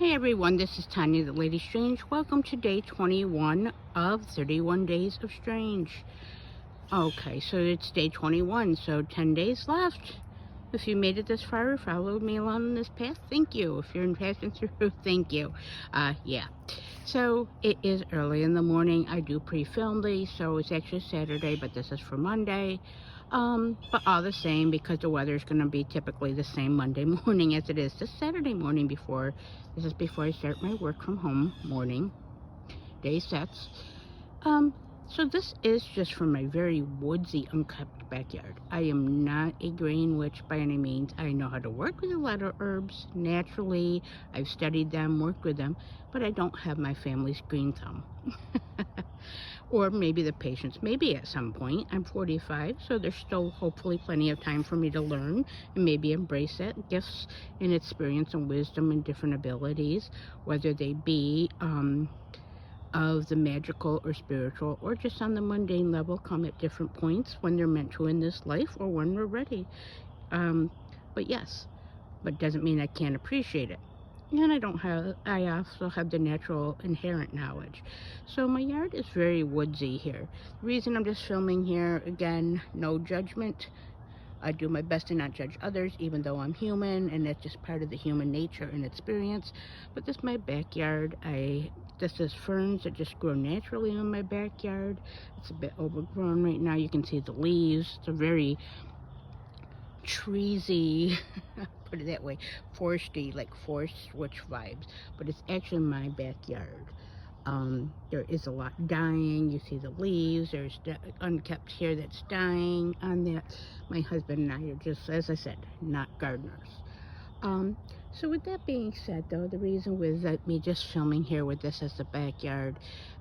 Hey everyone, this is Tanya the Lady Strange. Welcome to day 21 of 31 Days of Strange. Okay, so it's day 21, so 10 days left. If you made it this far or followed me along this path, thank you. If you're passing through, thank you. Yeah. So it is early in the morning. I do pre-film these, so it's actually Saturday, but this is for Monday. But all the same, because the weather is going to be typically the same Monday morning as it is this Saturday morning before. This is before I start my work from home morning day sets. So this is just from my very woodsy, unkept backyard. I am not a green witch by any means. I know how to work with a lot of herbs naturally. I've studied them, worked with them, but I don't have my family's green thumb. Or maybe the patience, maybe at some point. I'm 45, so there's still hopefully plenty of time for me to learn and maybe embrace it. Gifts and experience and wisdom and different abilities, whether they be of the magical or spiritual or just on the mundane level, come at different points when they're meant to in this life or when we're ready. But yes, but doesn't mean I can't appreciate it. And I also have the natural inherent knowledge. So my yard is very woodsy here. The reason I'm just filming here, again, no judgment. I do my best to not judge others, even though I'm human, and that's just part of the human nature and experience. But this is my backyard. This is ferns that just grow naturally in my backyard. It's a bit overgrown right now. You can see the leaves. It's a very treesy, put it that way, foresty, like forest witch vibes. But it's actually my backyard. There is a lot dying. You see the leaves. There's unkept hair that's dying on that. My husband and I are just, as I said, not gardeners. So with that being said, though, the reason with me just filming here with this as the backyard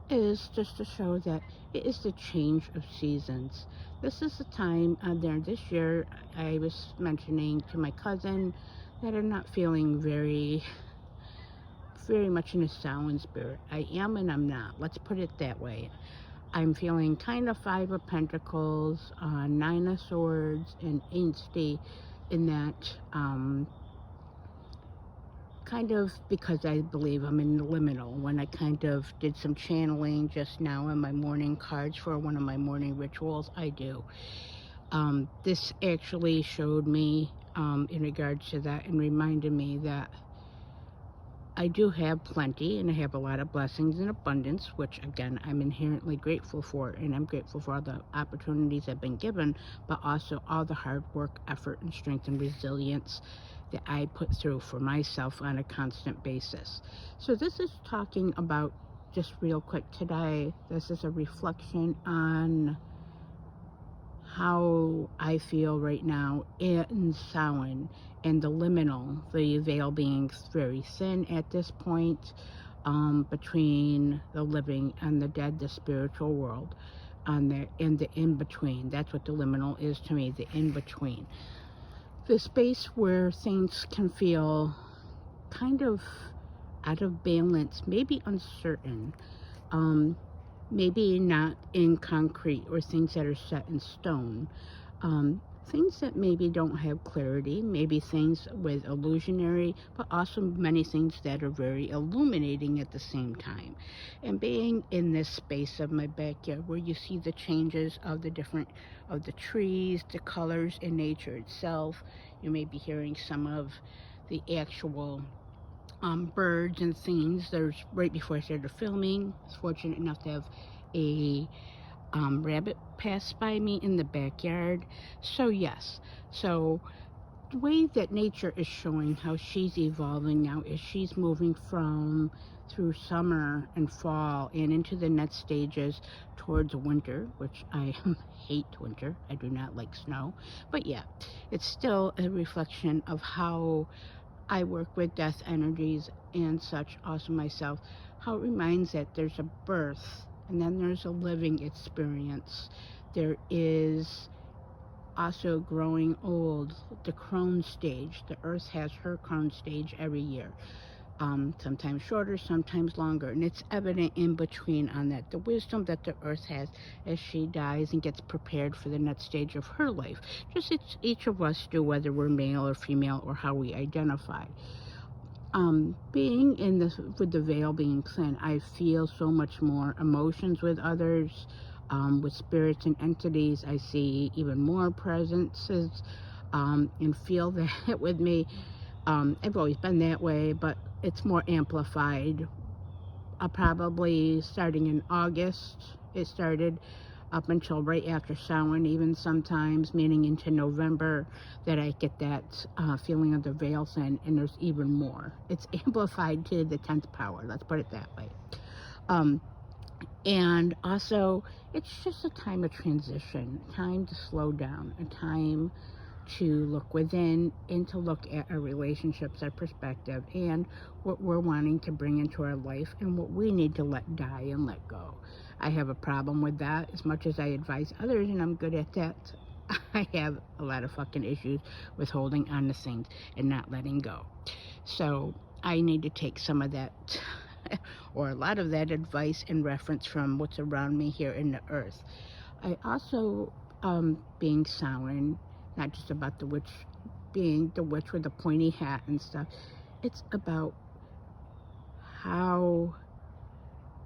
is just to show that it is the change of seasons. This is the time there this year. I was mentioning to my cousin that I'm not feeling very much in a Samhain spirit. I am and I'm not. Let's put it that way. I'm feeling kind of Five of Pentacles, Nine of Swords, and Angsty in that kind of, because I believe I'm in the liminal. When I kind of did some channeling just now in my morning cards for one of my morning rituals, I do. This actually showed me in regards to that and reminded me that I do have plenty and I have a lot of blessings and abundance, which again, I'm inherently grateful for, and I'm grateful for all the opportunities I've been given, but also all the hard work, effort, and strength and resilience that I put through for myself on a constant basis. So this is talking about, just real quick today, this is a reflection on how I feel right now in Samhain and the liminal, the veil being very thin at this point, between the living and the dead, the spiritual world, and the in-between. That's what the liminal is to me, the in-between. The space where things can feel kind of out of balance, maybe uncertain, maybe not in concrete, or things that are set in stone, things that maybe don't have clarity, maybe things with illusionary, but also many things that are very illuminating at the same time. And being in this space of my backyard where you see the changes of the trees, the colors in nature itself, you may be hearing some of the actual birds and things. There's, right before I started filming, I was fortunate enough to have a rabbit pass by me in the backyard. So yes, so the way that nature is showing how she's evolving now is she's moving through summer and fall and into the next stages towards winter, which I hate winter. I do not like snow, but yeah, it's still a reflection of how I work with death energies and such, also myself, how it reminds that there's a birth and then there's a living experience. There is also growing old, the crone stage. The earth has her crone stage every year. Sometimes shorter, sometimes longer, and it's evident in between on that. The wisdom that the earth has as she dies and gets prepared for the next stage of her life. Just each of us do, whether we're male or female or how we identify. being in this with the veil being thin, I feel so much more emotions with others, with spirits and entities. I see even more presences, and feel that with me. I've always been that way, but it's more amplified. Probably starting in August, it started up until right after Samhain, even sometimes, meaning into November, that I get that feeling of the veil thin, and there's even more. It's amplified to the 10th power, let's put it that way. And also, it's just a time of transition, time to slow down, a time to look within and to look at our relationships, our perspective, and what we're wanting to bring into our life and what we need to let die and let go. I have a problem with that as much as I advise others, and I'm good at that. I have a lot of fucking issues with holding on to things and not letting go. So I need to take some of that or a lot of that advice and reference from what's around me here in the earth. I also, being Samhain, not just about the witch being the witch with the pointy hat and stuff. It's about how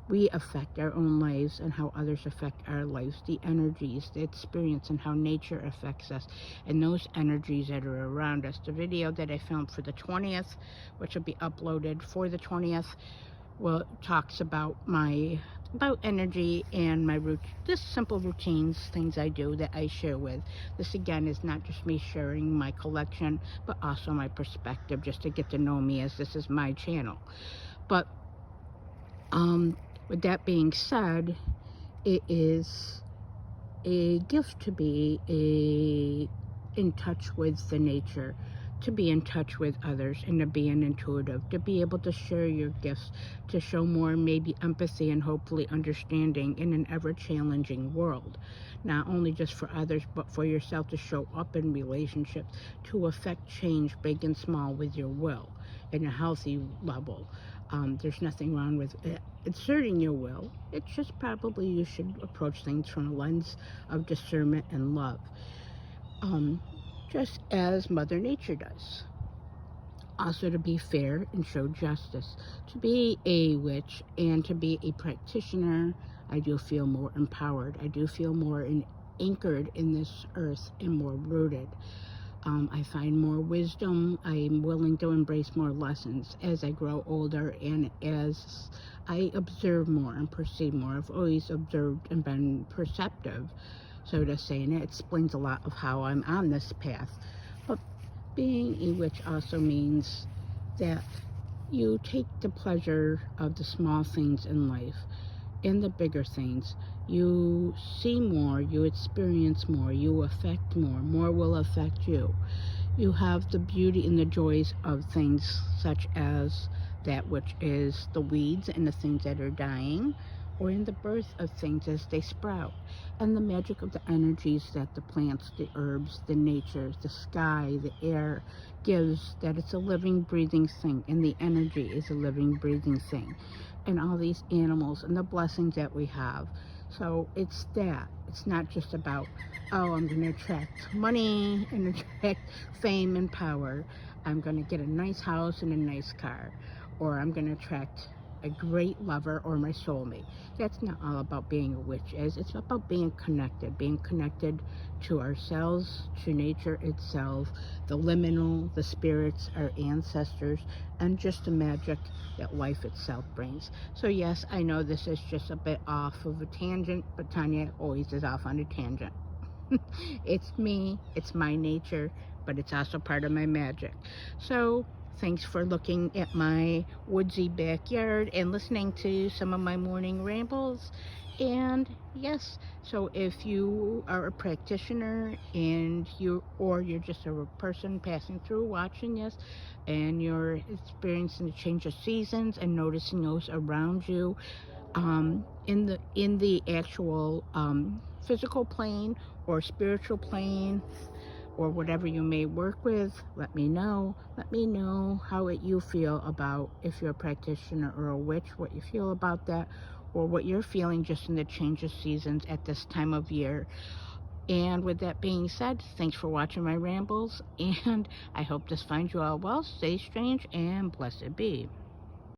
we affect our own lives and how others affect our lives, the energies, the experience, and how nature affects us, and those energies that are around us. The video that I filmed for the 20th, which will be uploaded for the 20th, well, talks about energy and my just simple routines, things I do that I share with. This again is not just me sharing my collection, but also my perspective, just to get to know me, as this is my channel. But with that being said, it is a gift to be in touch with the nature, to be in touch with others, and to be an intuitive, to be able to share your gifts, to show more maybe empathy and hopefully understanding in an ever-challenging world. Not only just for others, but for yourself, to show up in relationships, to affect change big and small with your will in a healthy level. There's nothing wrong with exerting your will. It's just probably you should approach things from a lens of discernment and love. Just as Mother Nature does. Also, to be fair and show justice. To be a witch and to be a practitioner, I do feel more empowered. I do feel more anchored in this earth and more rooted. I find more wisdom. I'm willing to embrace more lessons as I grow older and as I observe more and perceive more. I've always observed and been perceptive, so to say, and it explains a lot of how I'm on this path. But being a witch also means that you take the pleasure of the small things in life and the bigger things. You see more, you experience more, you affect more, more will affect you. You have the beauty and the joys of things such as that which is the weeds and the things that are dying, or in the birth of things as they sprout, and the magic of the energies that the plants, the herbs, the nature, the sky, the air gives, that it's a living, breathing thing, and the energy is a living, breathing thing, and all these animals and the blessings that we have. So it's that. It's not just about, oh, I'm going to attract money and attract fame and power. I'm going to get a nice house and a nice car. Or I'm going to attract a great lover or my soulmate. That's not all about being a witch. It's about being connected to ourselves, to nature itself, the liminal, the spirits, our ancestors, and just the magic that life itself brings. So yes, I know this is just a bit off of a tangent, but Tanya always is off on a tangent. It's me, it's my nature, but it's also part of my magic. So thanks for looking at my woodsy backyard and listening to some of my morning rambles. And yes, so if you are a practitioner and you're just a person passing through watching this, and you're experiencing the change of seasons and noticing those around you, in the actual physical plane or spiritual plane, or whatever you may work with, let me know. Let me know how you feel about, if you're a practitioner or a witch, what you feel about that, or what you're feeling just in the change of seasons at this time of year. And with that being said, thanks for watching my rambles, and I hope this finds you all well. Stay strange and blessed be.